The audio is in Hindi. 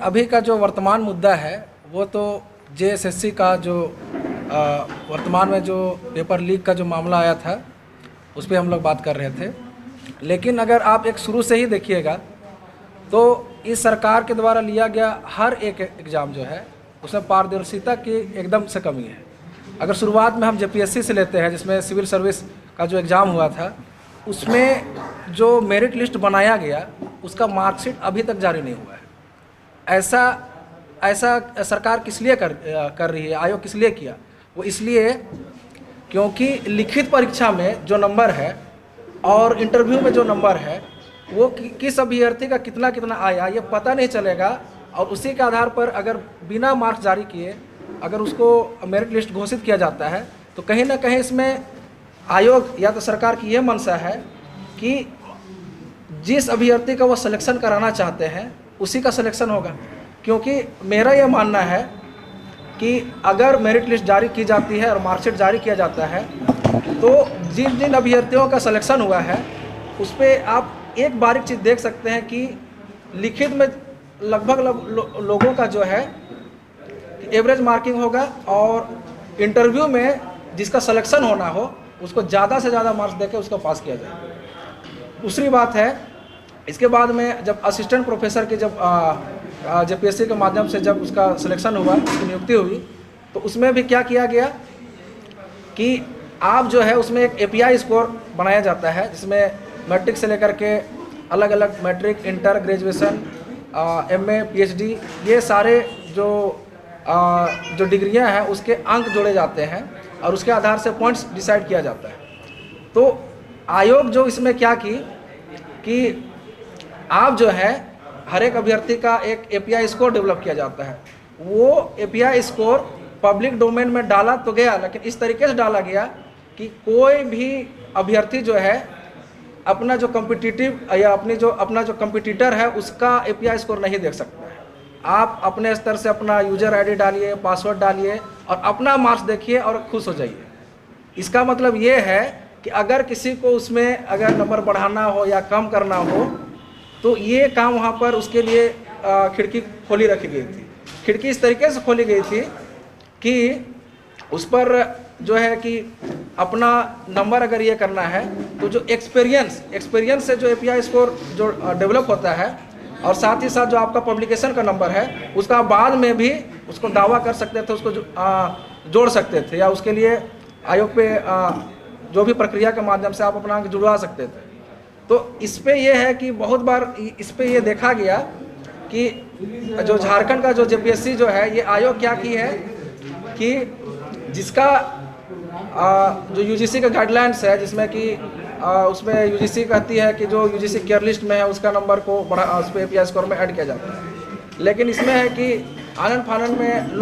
अभी का जो वर्तमान मुद्दा है वो तो जेएसएससी का जो वर्तमान में जो पेपर लीक का जो मामला आया था उस पर हम लोग बात कर रहे थे। लेकिन अगर आप एक शुरू से ही देखिएगा तो इस सरकार के द्वारा लिया गया हर एक एग्ज़ाम जो है उसमें पारदर्शिता की एकदम से कमी है। अगर शुरुआत में हम जेपीएससी से लेते हैं जिसमें सिविल सर्विस का जो एग्ज़ाम हुआ था उसमें जो मेरिट लिस्ट बनाया गया उसका मार्कशीट अभी तक जारी नहीं हुआ है। ऐसा सरकार किस लिए कर रही है, आयोग किस लिए किया? वो इसलिए क्योंकि लिखित परीक्षा में जो नंबर है और इंटरव्यू में जो नंबर है वो किस अभ्यर्थी का कितना कितना आया ये पता नहीं चलेगा, और उसी के आधार पर अगर बिना मार्क्स जारी किए अगर उसको मेरिट लिस्ट घोषित किया जाता है तो कहीं ना कहीं इसमें आयोग या तो सरकार की ये मंशा है कि जिस अभ्यर्थी का वो सिलेक्शन कराना चाहते हैं उसी का सिलेक्शन होगा। क्योंकि मेरा ये मानना है कि अगर मेरिट लिस्ट जारी की जाती है और मार्कशीट जारी किया जाता है तो जिन जिन अभ्यर्थियों का सिलेक्शन हुआ है उस पर आप एक बारीक चीज़ देख सकते हैं कि लिखित में लगभग लोगों का जो है एवरेज मार्किंग होगा और इंटरव्यू में जिसका सिलेक्शन होना हो उसको ज़्यादा से ज़्यादा मार्क्स देकर उसको पास किया जाए। दूसरी बात है, इसके बाद में जब असिस्टेंट प्रोफेसर की जब जेपीएससी के माध्यम से जब उसका सिलेक्शन हुआ, उसकी नियुक्ति हुई, तो उसमें भी क्या किया गया कि आप जो है उसमें एक एपीआई स्कोर बनाया जाता है जिसमें मैट्रिक से लेकर के अलग अलग matric, inter, graduation, MA, PhD, ये सारे जो डिग्रियां हैं उसके अंक जोड़े जाते हैं और उसके आधार से पॉइंट्स डिसाइड किया जाता है। तो आयोग जो इसमें क्या कि आप जो है हर एक अभ्यर्थी का एक एपीआई स्कोर डेवलप किया जाता है। वो एपीआई स्कोर पब्लिक डोमेन में डाला तो गया, लेकिन इस तरीके से डाला गया कि कोई भी अभ्यर्थी जो है अपना जो कॉम्पिटिटिव या अपना जो कॉम्पिटिटर है उसका एपीआई स्कोर नहीं देख सकता है। आप अपने स्तर से अपना यूजर आईडी डालिए, पासवर्ड डालिए और अपना मार्क्स देखिए और खुश हो जाइए। इसका मतलब ये है कि अगर किसी को उसमें अगर नंबर बढ़ाना हो या कम करना हो तो ये काम वहाँ पर उसके लिए खिड़की खोली रखी गई थी। खिड़की इस तरीके से खोली गई थी कि उस पर जो है कि अपना नंबर अगर ये करना है तो जो एक्सपीरियंस से जो एपीआई स्कोर जो डेवलप होता है और साथ ही साथ जो आपका पब्लिकेशन का नंबर है उसका बाद में भी उसको दावा कर सकते थे, उसको जोड़ सकते थे या उसके लिए आयोग पे जो भी प्रक्रिया के माध्यम से आप अपना अंक जुड़वा सकते थे। तो इस पे ये है कि बहुत बार इस पे ये देखा गया कि जो झारखंड का जो जेपीएससी जो है ये आयोग क्या की है कि जिसका जो यूजीसी का गाइडलाइंस है जिसमें कि उसमें यूजीसी कहती है कि जो यूजीसी केयर लिस्ट में है उसका नंबर को उस पर एपीआई स्कोर में ऐड किया जाता है। लेकिन इसमें है कि आनन फानन में लोग